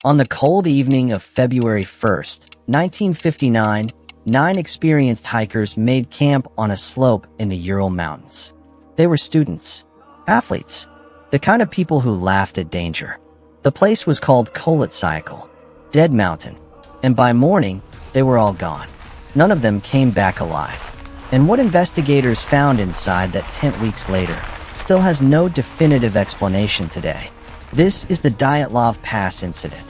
On the cold evening of February 1st, 1959, 9 experienced hikers made camp on a slope in the Ural Mountains. They were students, athletes, the kind of people who laughed at danger. The place was called Koletsyakal, Dead Mountain, and by morning, they were all gone. None of them came back alive. And what investigators found inside that tent weeks later still has no definitive explanation today. This is the Dyatlov Pass Incident.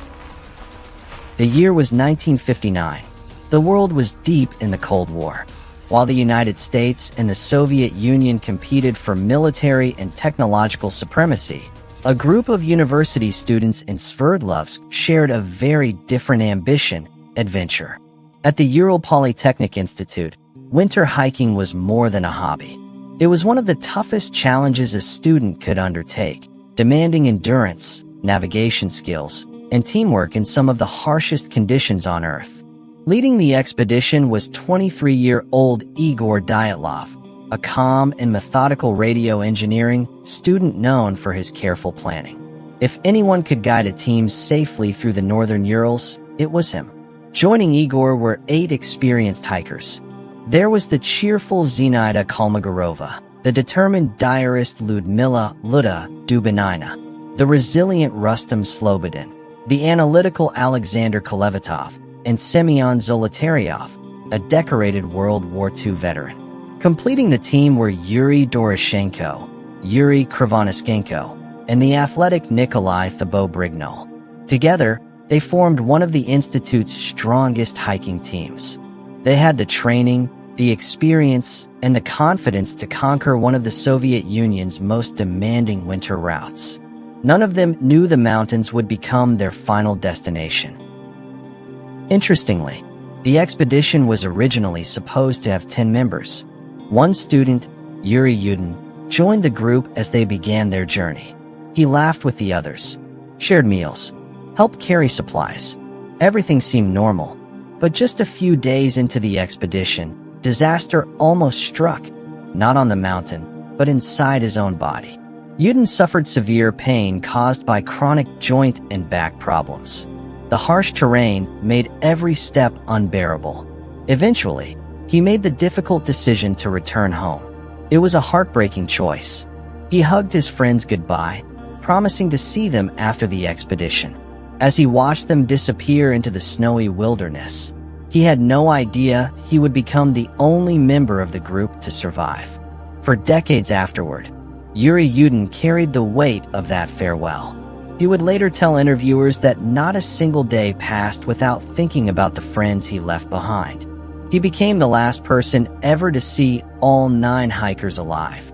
The year was 1959. The world was deep in the Cold War. While the United States and the Soviet Union competed for military and technological supremacy, a group of university students in Sverdlovsk shared a very different ambition: adventure. At the Ural Polytechnic Institute, winter hiking was more than a hobby. It was one of the toughest challenges a student could undertake, demanding endurance, navigation skills, and teamwork in some of the harshest conditions on Earth. Leading the expedition was 23-year-old Igor Dyatlov, a calm and methodical radio engineering student known for his careful planning. If anyone could guide a team safely through the northern Urals, it was him. Joining Igor were 8 experienced hikers. There was the cheerful Zenaida Kolmogorova, the determined diarist Ludmila Luda Dubinina, the resilient Rustam Slobodin, the analytical Alexander Kolevatov, and Semyon Zolotaryov, a decorated World War II veteran. Completing the team were Yuri Doroshenko, Yuri Krivonischenko, and the athletic Nikolai Thibault-Brignol. Together, they formed one of the Institute's strongest hiking teams. They had the training, the experience, and the confidence to conquer one of the Soviet Union's most demanding winter routes. None of them knew the mountains would become their final destination. Interestingly, the expedition was originally supposed to have 10 members. One student, Yuri Yudin, joined the group as they began their journey. He laughed with the others, shared meals, helped carry supplies. Everything seemed normal. But just a few days into the expedition, disaster almost struck, not on the mountain, but inside his own body. Yudin suffered severe pain caused by chronic joint and back problems. The harsh terrain made every step unbearable. Eventually, he made the difficult decision to return home. It was a heartbreaking choice. He hugged his friends goodbye, promising to see them after the expedition. As he watched them disappear into the snowy wilderness, he had no idea he would become the only member of the group to survive. For decades afterward, Yuri Yudin carried the weight of that farewell. He would later tell interviewers that not a single day passed without thinking about the friends he left behind. He became the last person ever to see all 9 hikers alive.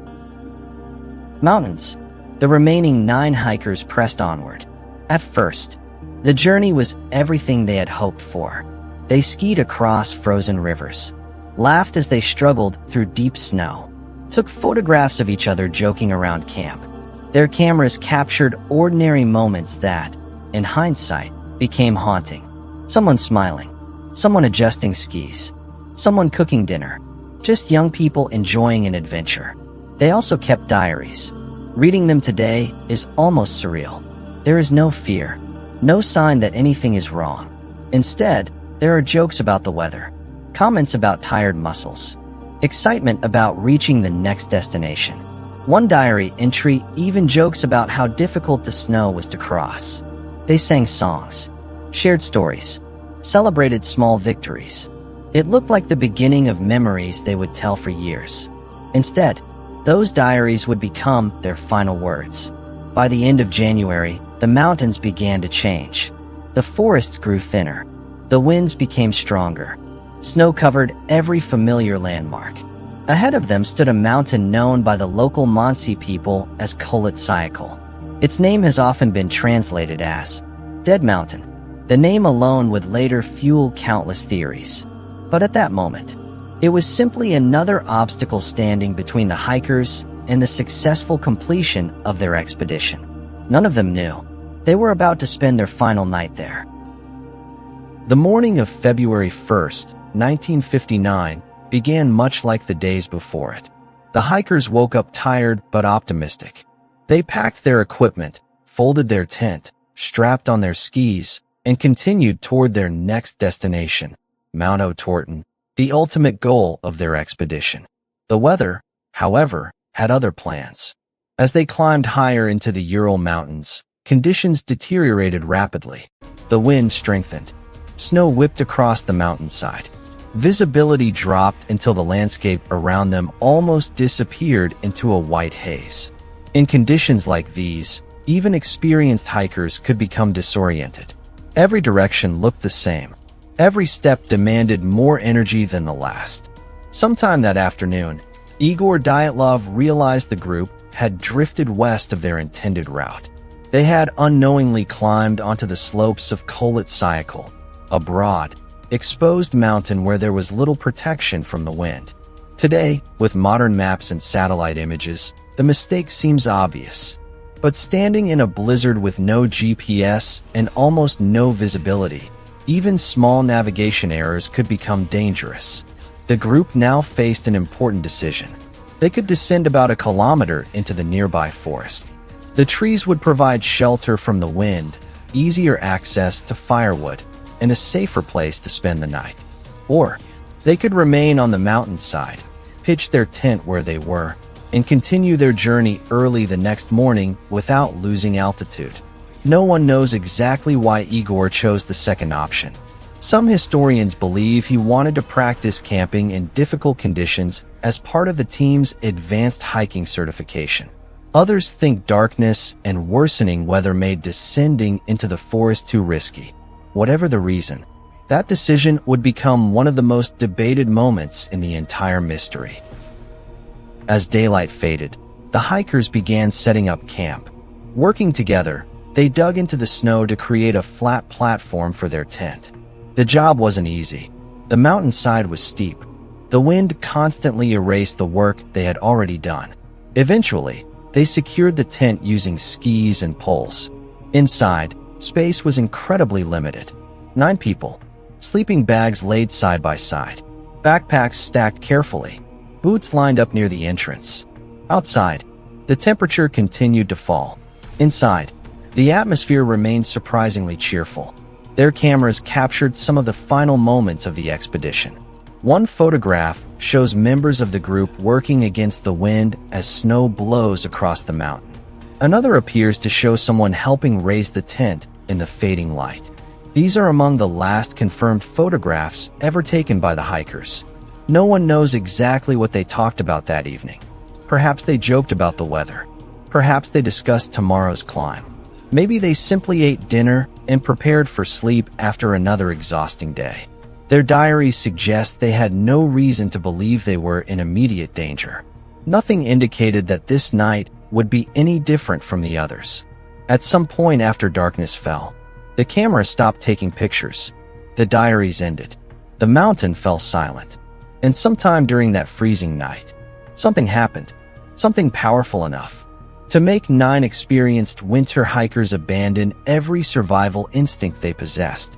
Mountains. The remaining 9 hikers pressed onward. At first, the journey was everything they had hoped for. They skied across frozen rivers, laughed as they struggled through deep snow, took photographs of each other joking around camp. Their cameras captured ordinary moments that, in hindsight, became haunting. Someone smiling, someone adjusting skis, someone cooking dinner, just young people enjoying an adventure. They also kept diaries. Reading them today is almost surreal. There is no fear, no sign that anything is wrong. Instead, there are jokes about the weather, comments about tired muscles, excitement about reaching the next destination. One diary entry even jokes about how difficult the snow was to cross. They sang songs, shared stories, celebrated small victories. It looked like the beginning of memories they would tell for years. Instead, those diaries would become their final words. By the end of January, the mountains began to change. The forests grew thinner. The winds became stronger. Snow covered every familiar landmark. Ahead of them stood a mountain known by the local Mansi people as Koletsyakal. Its name has often been translated as Dead Mountain. The name alone would later fuel countless theories. But at that moment, it was simply another obstacle standing between the hikers and the successful completion of their expedition. None of them knew they were about to spend their final night there. The morning of February 1st, 1959, began much like the days before it. The hikers woke up tired but optimistic. They packed their equipment, folded their tent, strapped on their skis, and continued toward their next destination, Mount Otorten, the ultimate goal of their expedition. The weather, however, had other plans. As they climbed higher into the Ural Mountains, conditions deteriorated rapidly. The wind strengthened. Snow whipped across the mountainside. Visibility dropped until the landscape around them almost disappeared into a white haze. In conditions like these, even experienced hikers could become disoriented. Every direction looked the same. Every step demanded more energy than the last. Sometime that afternoon, Igor Dyatlov realized the group had drifted west of their intended route. They had unknowingly climbed onto the slopes of Kolit, a broad, exposed mountain where there was little protection from the wind. Today, with modern maps and satellite images, the mistake seems obvious. But standing in a blizzard with no GPS and almost no visibility, even small navigation errors could become dangerous. The group now faced an important decision. They could descend about a kilometer into the nearby forest. The trees would provide shelter from the wind, easier access to firewood, and a safer place to spend the night. Or they could remain on the mountainside, pitch their tent where they were, and continue their journey early the next morning without losing altitude. No one knows exactly why Igor chose the second option. Some historians believe he wanted to practice camping in difficult conditions as part of the team's advanced hiking certification. Others think darkness and worsening weather made descending into the forest too risky. Whatever the reason, that decision would become one of the most debated moments in the entire mystery. As daylight faded, the hikers began setting up camp. Working together, they dug into the snow to create a flat platform for their tent. The job wasn't easy. The mountainside was steep. The wind constantly erased the work they had already done. Eventually, they secured the tent using skis and poles. Inside, space was incredibly limited. 9 people, sleeping bags laid side by side, backpacks stacked carefully, boots lined up near the entrance. Outside, the temperature continued to fall. Inside, the atmosphere remained surprisingly cheerful. Their cameras captured some of the final moments of the expedition. One photograph shows members of the group working against the wind as snow blows across the mountain. Another appears to show someone helping raise the tent in the fading light. These are among the last confirmed photographs ever taken by the hikers. No one knows exactly what they talked about that evening. Perhaps they joked about the weather. Perhaps they discussed tomorrow's climb. Maybe they simply ate dinner and prepared for sleep after another exhausting day. Their diaries suggest they had no reason to believe they were in immediate danger. Nothing indicated that this night would be any different from the others. At some point after darkness fell, the camera stopped taking pictures. The diaries ended. The mountain fell silent. And sometime during that freezing night, something happened, something powerful enough to make 9 experienced winter hikers abandon every survival instinct they possessed.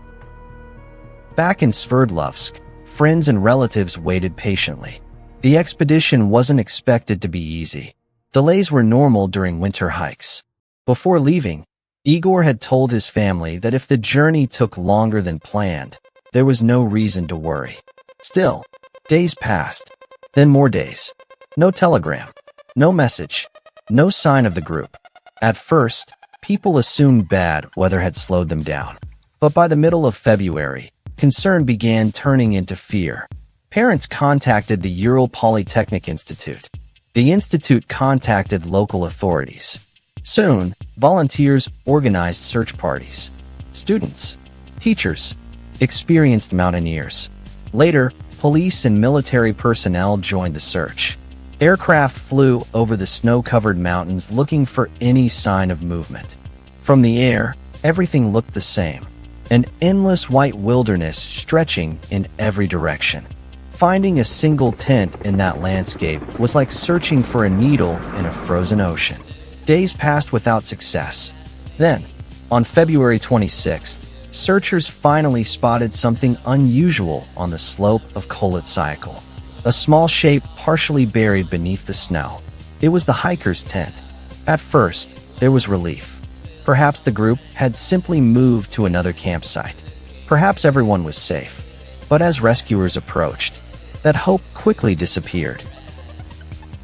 Back in Sverdlovsk, friends and relatives waited patiently. The expedition wasn't expected to be easy. Delays were normal during winter hikes. Before leaving, Igor had told his family that if the journey took longer than planned, there was no reason to worry. Still, days passed, then more days. No telegram, no message, no sign of the group. At first, people assumed bad weather had slowed them down. But by the middle of February, concern began turning into fear. Parents contacted the Ural Polytechnic Institute. The institute contacted local authorities. Soon, volunteers organized search parties. Students, teachers, experienced mountaineers. Later, police and military personnel joined the search. Aircraft flew over the snow-covered mountains looking for any sign of movement. From the air, everything looked the same. An endless white wilderness stretching in every direction. Finding a single tent in that landscape was like searching for a needle in a frozen ocean. Days passed without success. Then, on February 26th, searchers finally spotted something unusual on the slope of Kolit. A small shape partially buried beneath the snow. It was the hiker's tent. At first, there was relief. Perhaps the group had simply moved to another campsite. Perhaps everyone was safe. But as rescuers approached, that hope quickly disappeared.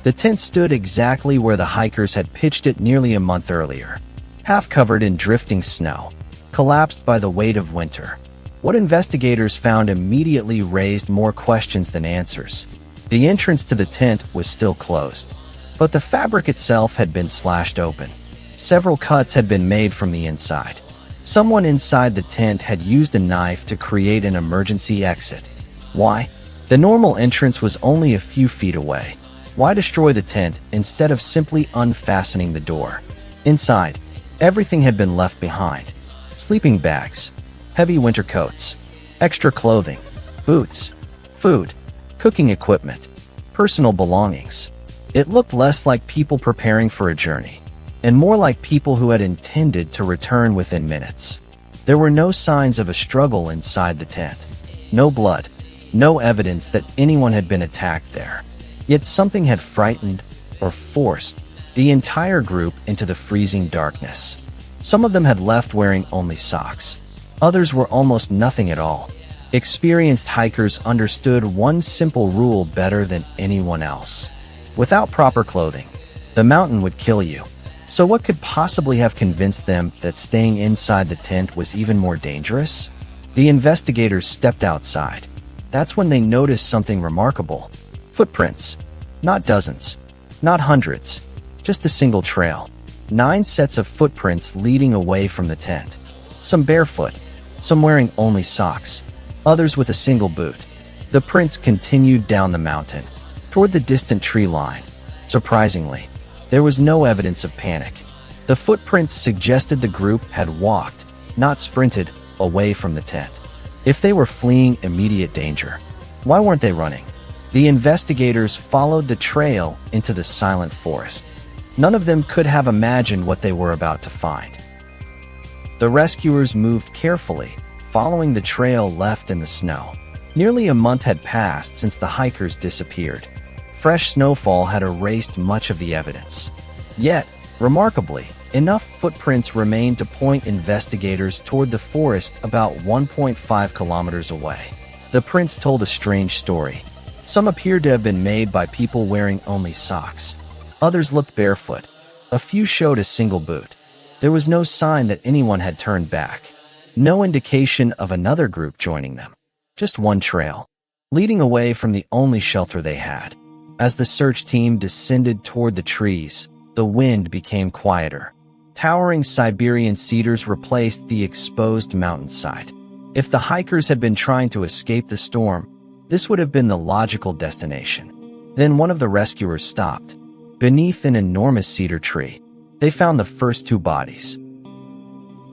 The tent stood exactly where the hikers had pitched it nearly a month earlier, half covered in drifting snow, collapsed by the weight of winter. What investigators found immediately raised more questions than answers. The entrance to the tent was still closed, but the fabric itself had been slashed open. Several cuts had been made from the inside. Someone inside the tent had used a knife to create an emergency exit. Why? The normal entrance was only a few feet away. Why destroy the tent instead of simply unfastening the door? Inside, everything had been left behind. Sleeping bags, heavy winter coats, extra clothing, boots, food, cooking equipment, personal belongings. It looked less like people preparing for a journey, and more like people who had intended to return within minutes. There were no signs of a struggle inside the tent. No blood, no evidence that anyone had been attacked there. Yet something had frightened, or forced, the entire group into the freezing darkness. Some of them had left wearing only socks. Others were almost nothing at all. Experienced hikers understood one simple rule better than anyone else. Without proper clothing, the mountain would kill you. So what could possibly have convinced them that staying inside the tent was even more dangerous? The investigators stepped outside. That's when they noticed something remarkable. Footprints. Not dozens. Not hundreds. Just a single trail. 9 sets of footprints leading away from the tent. Some barefoot. Some wearing only socks. Others with a single boot. The prints continued down the mountain, toward the distant tree line. Surprisingly, there was no evidence of panic. The footprints suggested the group had walked, not sprinted, away from the tent. If they were fleeing immediate danger, why weren't they running? The investigators followed the trail into the silent forest. None of them could have imagined what they were about to find. The rescuers moved carefully, following the trail left in the snow. Nearly a month had passed since the hikers disappeared. Fresh snowfall had erased much of the evidence. Yet, remarkably, enough footprints remained to point investigators toward the forest about 1.5 kilometers away. The prints told a strange story. Some appeared to have been made by people wearing only socks. Others looked barefoot. A few showed a single boot. There was no sign that anyone had turned back. No indication of another group joining them. Just one trail, leading away from the only shelter they had. As the search team descended toward the trees, the wind became quieter. Towering Siberian cedars replaced the exposed mountainside. If the hikers had been trying to escape the storm, this would have been the logical destination. Then one of the rescuers stopped. Beneath an enormous cedar tree, they found the first 2 bodies.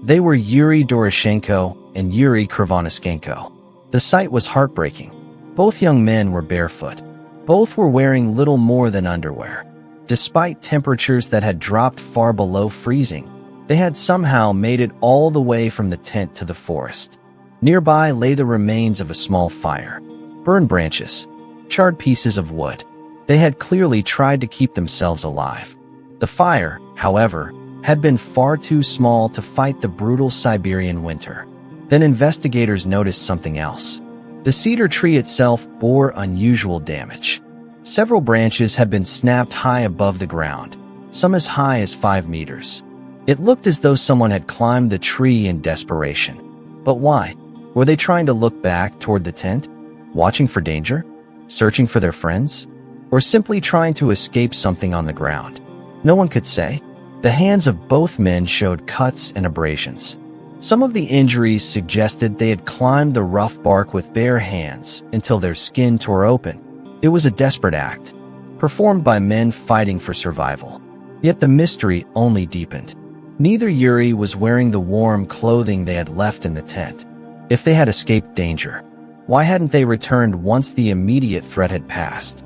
They were Yuri Doroshenko and Yuri Krivonischenko. The sight was heartbreaking. Both young men were barefoot. Both were wearing little more than underwear. Despite temperatures that had dropped far below freezing, they had somehow made it all the way from the tent to the forest. Nearby lay the remains of a small fire. Burned branches. Charred pieces of wood. They had clearly tried to keep themselves alive. The fire, however, had been far too small to fight the brutal Siberian winter. Then investigators noticed something else. The cedar tree itself bore unusual damage. Several branches had been snapped high above the ground, some as high as 5 meters. It looked as though someone had climbed the tree in desperation. But why? Were they trying to look back toward the tent? Watching for danger? Searching for their friends? Or simply trying to escape something on the ground? No one could say. The hands of both men showed cuts and abrasions. Some of the injuries suggested they had climbed the rough bark with bare hands until their skin tore open. It was a desperate act, performed by men fighting for survival. Yet the mystery only deepened. Neither Yuri was wearing the warm clothing they had left in the tent. If they had escaped danger, why hadn't they returned once the immediate threat had passed?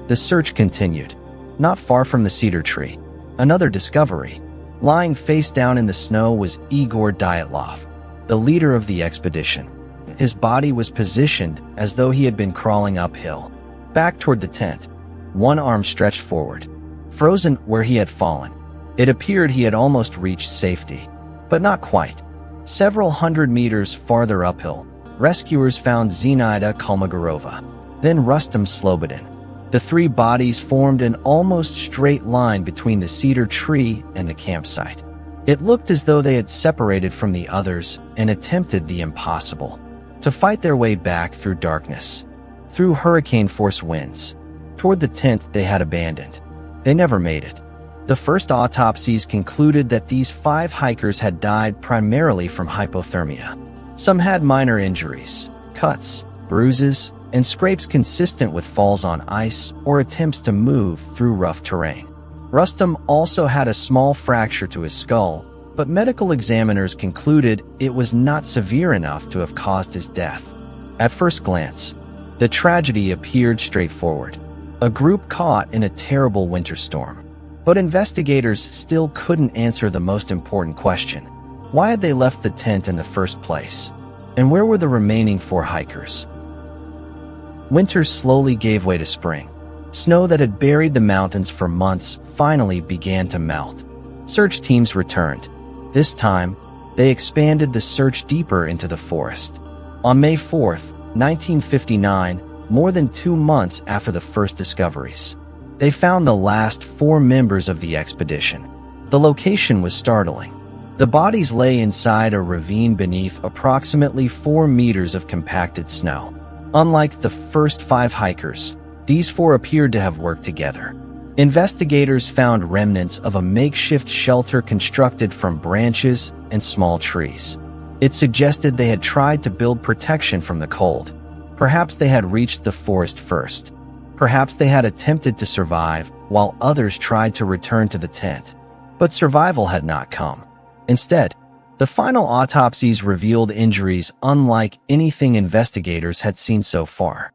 The search continued. Not far from the cedar tree, another discovery. Lying face down in the snow was Igor Dyatlov, the leader of the expedition. His body was positioned as though he had been crawling uphill, back toward the tent, one arm stretched forward, frozen where he had fallen. It appeared he had almost reached safety, but not quite. Several hundred meters farther uphill, rescuers found Zinaida Kolmogorova, then Rustam Slobodin. The three bodies formed an almost straight line between the cedar tree and the campsite. It looked as though they had separated from the others and attempted the impossible, to fight their way back through darkness, through hurricane-force winds, toward the tent they had abandoned. They never made it. The first autopsies concluded that these 5 hikers had died primarily from hypothermia. Some had minor injuries, cuts, bruises, and scrapes consistent with falls on ice or attempts to move through rough terrain. Rustam also had a small fracture to his skull, but medical examiners concluded it was not severe enough to have caused his death. At first glance, the tragedy appeared straightforward. A group caught in a terrible winter storm. But investigators still couldn't answer the most important question. Why had they left the tent in the first place? And where were the remaining 4 hikers? Winter slowly gave way to spring. Snow that had buried the mountains for months finally began to melt. Search teams returned. This time, they expanded the search deeper into the forest. On May 4, 1959, more than 2 months after the first discoveries, they found the last 4 members of the expedition. The location was startling. The bodies lay inside a ravine beneath approximately 4 meters of compacted snow. Unlike the first 5 hikers, these 4 appeared to have worked together. Investigators found remnants of a makeshift shelter constructed from branches and small trees. It suggested they had tried to build protection from the cold. Perhaps they had reached the forest first. Perhaps they had attempted to survive while others tried to return to the tent. But survival had not come. Instead, the final autopsies revealed injuries unlike anything investigators had seen so far.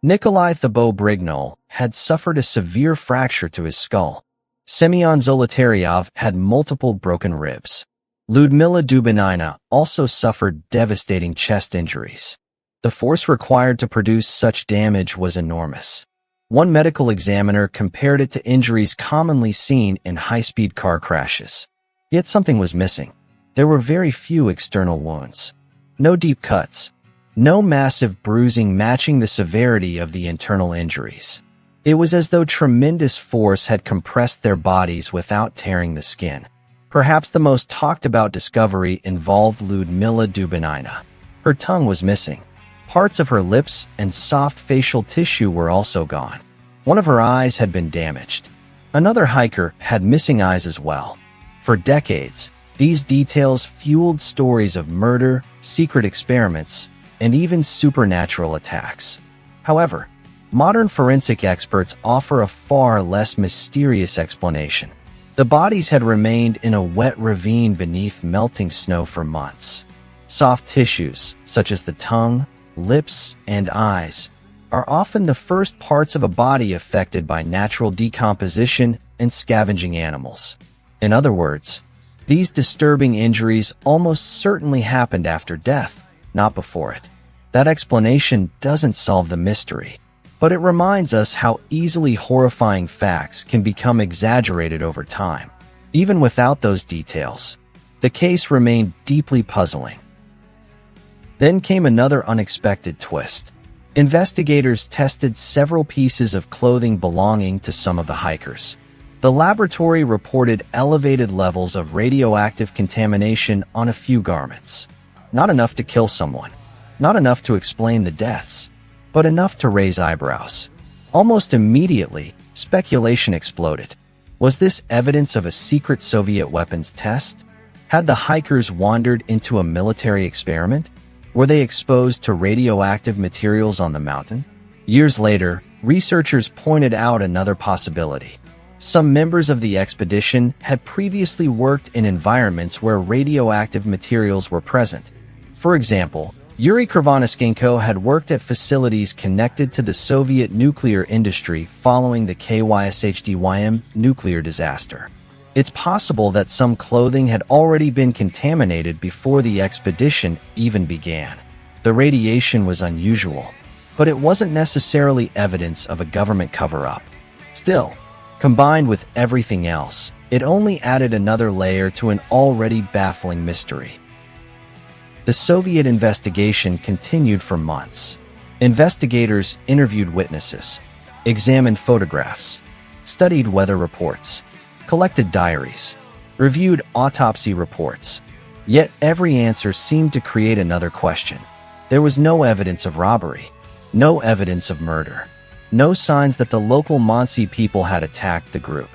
Nikolai Thibault-Brignol had suffered a severe fracture to his skull. Semyon Zolotaryov had multiple broken ribs. Lyudmila Dubinina also suffered devastating chest injuries. The force required to produce such damage was enormous. One medical examiner compared it to injuries commonly seen in high-speed car crashes. Yet something was missing. There were very few external wounds. No deep cuts. No massive bruising matching the severity of the internal injuries. It was as though tremendous force had compressed their bodies without tearing the skin. Perhaps the most talked about discovery involved Lyudmila Dubinina. Her tongue was missing. Parts of her lips and soft facial tissue were also gone. One of her eyes had been damaged. Another hiker had missing eyes as well. For decades, these details fueled stories of murder, secret experiments, and even supernatural attacks. However, modern forensic experts offer a far less mysterious explanation. The bodies had remained in a wet ravine beneath melting snow for months. Soft tissues, such as the tongue, lips, and eyes, are often the first parts of a body affected by natural decomposition and scavenging animals. In other words, these disturbing injuries almost certainly happened after death, not before it. That explanation doesn't solve the mystery, but it reminds us how easily horrifying facts can become exaggerated over time. Even without those details, the case remained deeply puzzling. Then came another unexpected twist. Investigators tested several pieces of clothing belonging to some of the hikers. The laboratory reported elevated levels of radioactive contamination on a few garments. Not enough to kill someone. Not enough to explain the deaths, but enough to raise eyebrows. Almost immediately, speculation exploded. Was this evidence of a secret Soviet weapons test? Had the hikers wandered into a military experiment? Were they exposed to radioactive materials on the mountain? Years later, researchers pointed out another possibility. Some members of the expedition had previously worked in environments where radioactive materials were present. For example, Yuri Krivonischenko had worked at facilities connected to the Soviet nuclear industry following the KYSHDYM nuclear disaster. It's possible that some clothing had already been contaminated before the expedition even began. The radiation was unusual, but it wasn't necessarily evidence of a government cover-up. Still, combined with everything else, It only added another layer to an already baffling mystery. The Soviet investigation continued for months. Investigators interviewed witnesses, examined photographs, studied weather reports, collected diaries, reviewed autopsy reports. Yet every answer seemed to create another question. There was no evidence of robbery, no evidence of murder, no signs that the local Mansi people had attacked the group.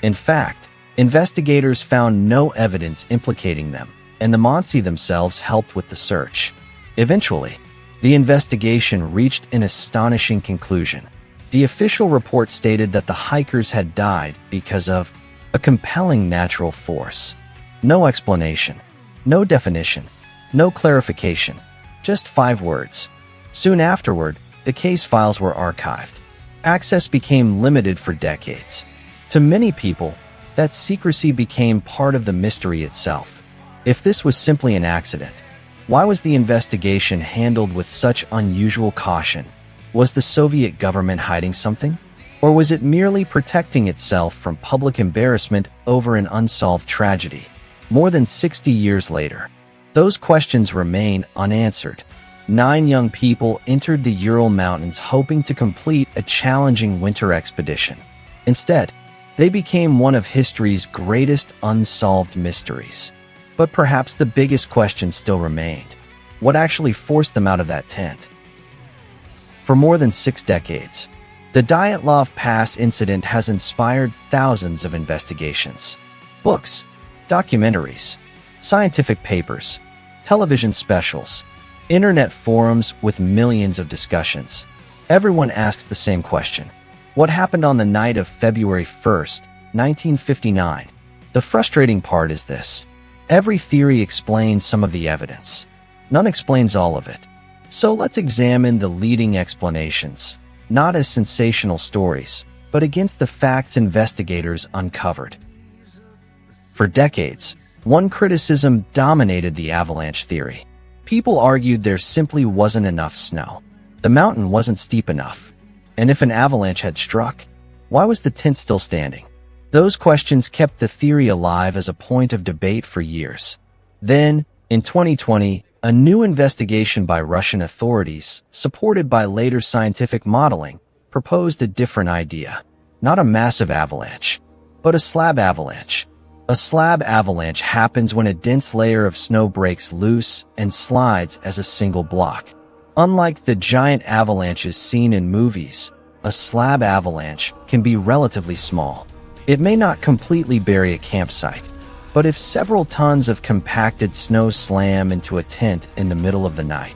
In fact, investigators found no evidence implicating them, and the Mansi themselves helped with the search. Eventually, the investigation reached an astonishing conclusion. The official report stated that the hikers had died because of a compelling natural force. No explanation, no definition, no clarification, just 5 words. Soon afterward, the case files were archived. Access became limited for decades. To many people, that secrecy became part of the mystery itself. If this was simply an accident, why was the investigation handled with such unusual caution? Was the Soviet government hiding something? Or was it merely protecting itself from public embarrassment over an unsolved tragedy? More than 60 years later, those questions remain unanswered. 9 young people entered the Ural Mountains hoping to complete a challenging winter expedition. Instead, they became one of history's greatest unsolved mysteries. But perhaps the biggest question still remained. What actually forced them out of that tent? For more than 6 decades, the Dyatlov Pass Incident has inspired thousands of investigations. Books, documentaries, scientific papers, television specials, internet forums with millions of discussions. Everyone asks the same question. What happened on the night of February 1st, 1959? The frustrating part is this. Every theory explains some of the evidence. None explains all of it. So let's examine the leading explanations, not as sensational stories, but against the facts investigators uncovered. For decades, one criticism dominated the avalanche theory. People argued there simply wasn't enough snow. The mountain wasn't steep enough. And if an avalanche had struck, why was the tent still standing? Those questions kept the theory alive as a point of debate for years. Then, in 2020, a new investigation by Russian authorities, supported by later scientific modeling, proposed a different idea. Not a massive avalanche, but a slab avalanche. A slab avalanche happens when a dense layer of snow breaks loose and slides as a single block. Unlike the giant avalanches seen in movies, a slab avalanche can be relatively small. It may not completely bury a campsite, but if several tons of compacted snow slam into a tent in the middle of the night,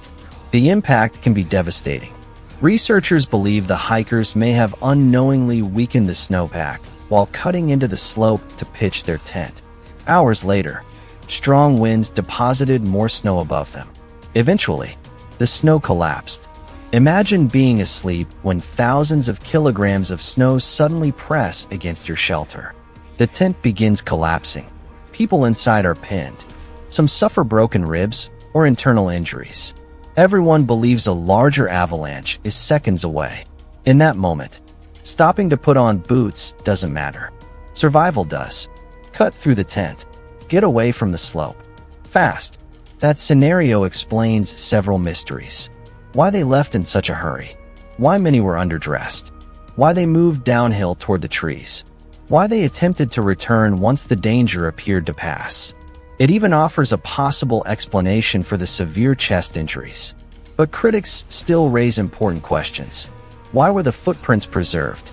the impact can be devastating. Researchers believe the hikers may have unknowingly weakened the snowpack while cutting into the slope to pitch their tent. Hours later, strong winds deposited more snow above them. Eventually, the snow collapsed. Imagine being asleep when thousands of kilograms of snow suddenly press against your shelter. The tent begins collapsing. People inside are pinned. Some suffer broken ribs or internal injuries. Everyone believes a larger avalanche is seconds away. In that moment, stopping to put on boots doesn't matter. Survival does. Cut through the tent. Get away from the slope. Fast. That scenario explains several mysteries. Why they left in such a hurry. Why many were underdressed. Why they moved downhill toward the trees. Why they attempted to return once the danger appeared to pass. It even offers a possible explanation for the severe chest injuries. But critics still raise important questions. Why were the footprints preserved?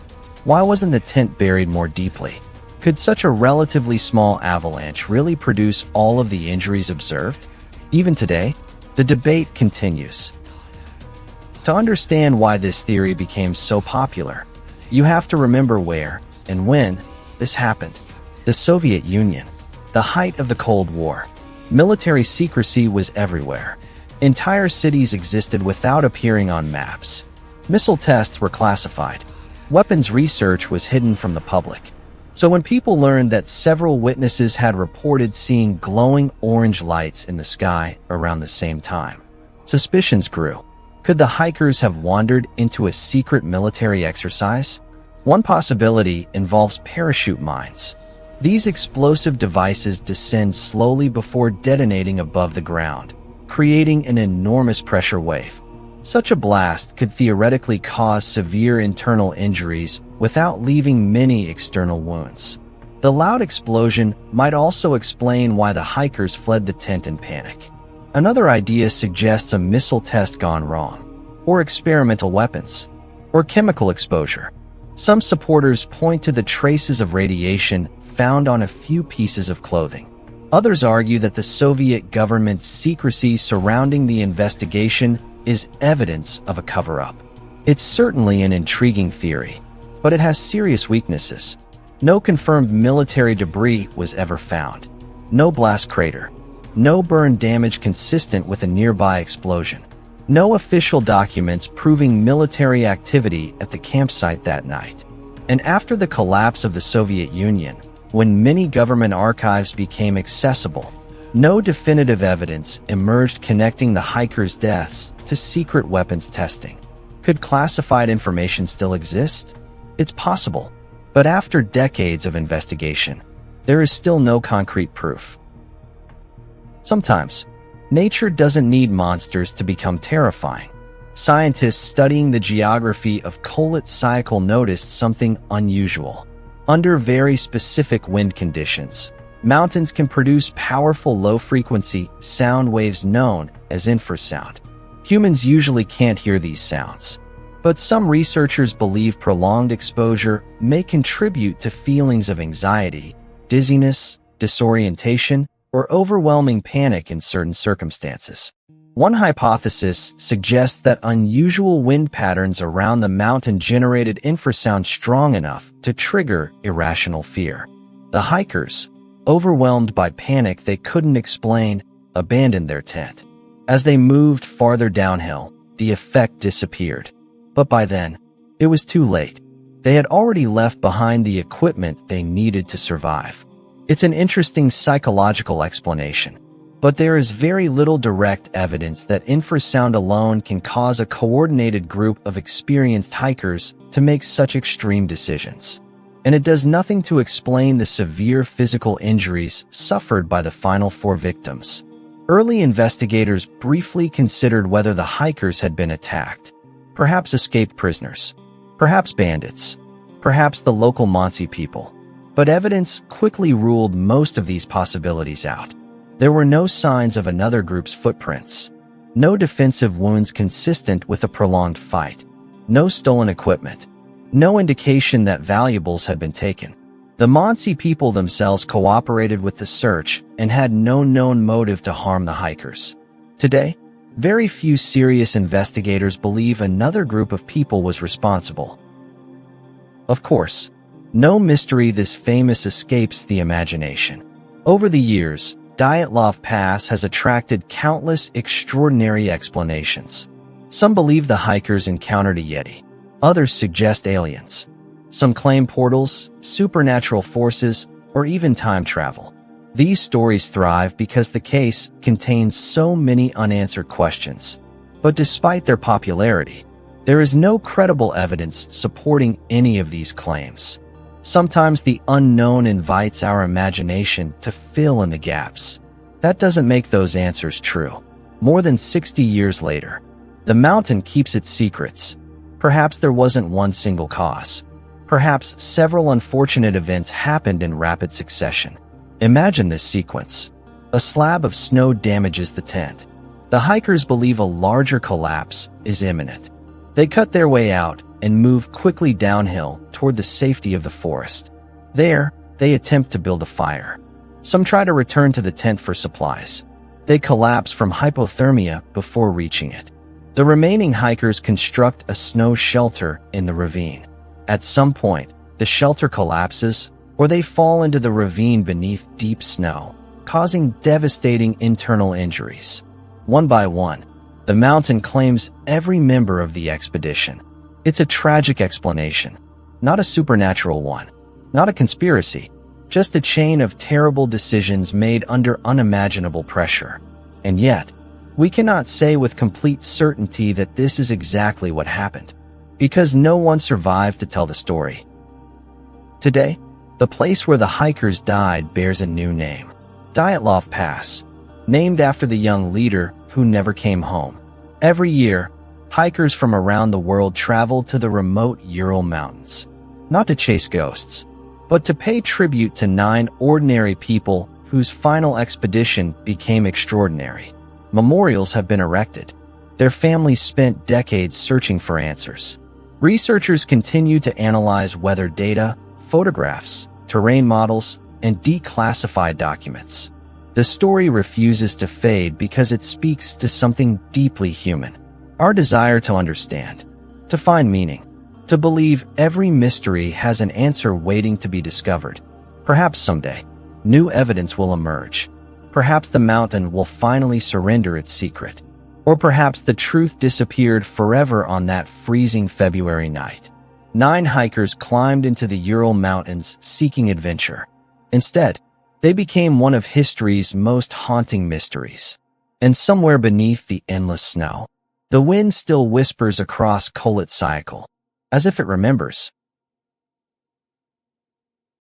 Why wasn't the tent buried more deeply? Could such a relatively small avalanche really produce all of the injuries observed? Even today, the debate continues. To understand why this theory became so popular, you have to remember where and when this happened. The Soviet Union, the height of the Cold War. Military secrecy was everywhere. Entire cities existed without appearing on maps. Missile tests were classified. Weapons research was hidden from the public. So when people learned that several witnesses had reported seeing glowing orange lights in the sky around the same time, suspicions grew. Could the hikers have wandered into a secret military exercise? One possibility involves parachute mines. These explosive devices descend slowly before detonating above the ground, creating an enormous pressure wave. Such a blast could theoretically cause severe internal injuries without leaving many external wounds. The loud explosion might also explain why the hikers fled the tent in panic. Another idea suggests a missile test gone wrong, or experimental weapons, or chemical exposure. Some supporters point to the traces of radiation found on a few pieces of clothing. Others argue that the Soviet government's secrecy surrounding the investigation is evidence of a cover-up. It's certainly an intriguing theory, but it has serious weaknesses. No confirmed military debris was ever found. No blast crater. No burn damage consistent with a nearby explosion. No official documents proving military activity at the campsite that night. And after the collapse of the Soviet Union, when many government archives became accessible, no definitive evidence emerged connecting the hikers' deaths to secret weapons testing. Could classified information still exist? It's possible, but after decades of investigation, there is still no concrete proof. Sometimes, nature doesn't need monsters to become terrifying. Scientists studying the geography of Kholat Syakhl noticed something unusual. Under very specific wind conditions, mountains can produce powerful low-frequency sound waves known as infrasound. Humans usually can't hear these sounds, but some researchers believe prolonged exposure may contribute to feelings of anxiety, dizziness, disorientation, or overwhelming panic in certain circumstances. One hypothesis suggests that unusual wind patterns around the mountain generated infrasound strong enough to trigger irrational fear. The hikers, overwhelmed by panic they couldn't explain, abandoned their tent. As they moved farther downhill, the effect disappeared. But by then, it was too late. They had already left behind the equipment they needed to survive. It's an interesting psychological explanation, but there is very little direct evidence that infrasound alone can cause a coordinated group of experienced hikers to make such extreme decisions. And it does nothing to explain the severe physical injuries suffered by the final 4 victims. Early investigators briefly considered whether the hikers had been attacked, perhaps escaped prisoners, perhaps bandits, perhaps the local Mansi people. But evidence quickly ruled most of these possibilities out. There were no signs of another group's footprints, no defensive wounds consistent with a prolonged fight, no stolen equipment, no indication that valuables had been taken. The Mansi people themselves cooperated with the search and had no known motive to harm the hikers. Today, very few serious investigators believe another group of people was responsible. Of course, no mystery this famous escapes the imagination. Over the years, Dyatlov Pass has attracted countless extraordinary explanations. Some believe the hikers encountered a Yeti. Others suggest aliens. Some claim portals, supernatural forces, or even time travel. These stories thrive because the case contains so many unanswered questions. But despite their popularity, there is no credible evidence supporting any of these claims. Sometimes the unknown invites our imagination to fill in the gaps. That doesn't make those answers true. More than 60 years later, the mountain keeps its secrets. Perhaps there wasn't one single cause. Perhaps several unfortunate events happened in rapid succession. Imagine this sequence. A slab of snow damages the tent. The hikers believe a larger collapse is imminent. They cut their way out and move quickly downhill toward the safety of the forest. There, they attempt to build a fire. Some try to return to the tent for supplies. They collapse from hypothermia before reaching it. The remaining hikers construct a snow shelter in the ravine. At some point, the shelter collapses, or they fall into the ravine beneath deep snow, causing devastating internal injuries. One by one, the mountain claims every member of the expedition. It's a tragic explanation, not a supernatural one, not a conspiracy, just a chain of terrible decisions made under unimaginable pressure. And yet, we cannot say with complete certainty that this is exactly what happened, because no one survived to tell the story. Today, The place where the hikers died bears a new name, Dyatlov Pass, named after the young leader who never came home. Every year, hikers from around the world travel to the remote Ural Mountains, not to chase ghosts, but to pay tribute to 9 ordinary people whose final expedition became extraordinary. Memorials have been erected. Their families spent decades searching for answers. Researchers continue to analyze weather data, photographs, terrain models, and declassified documents. The story refuses to fade because it speaks to something deeply human. Our desire to understand, to find meaning, to believe every mystery has an answer waiting to be discovered. Perhaps someday, new evidence will emerge. Perhaps the mountain will finally surrender its secret. Or perhaps the truth disappeared forever on that freezing February night. 9 hikers climbed into the Ural Mountains seeking adventure. Instead, they became one of history's most haunting mysteries. And somewhere beneath the endless snow, the wind still whispers across Kolit Cycle, as if it remembers.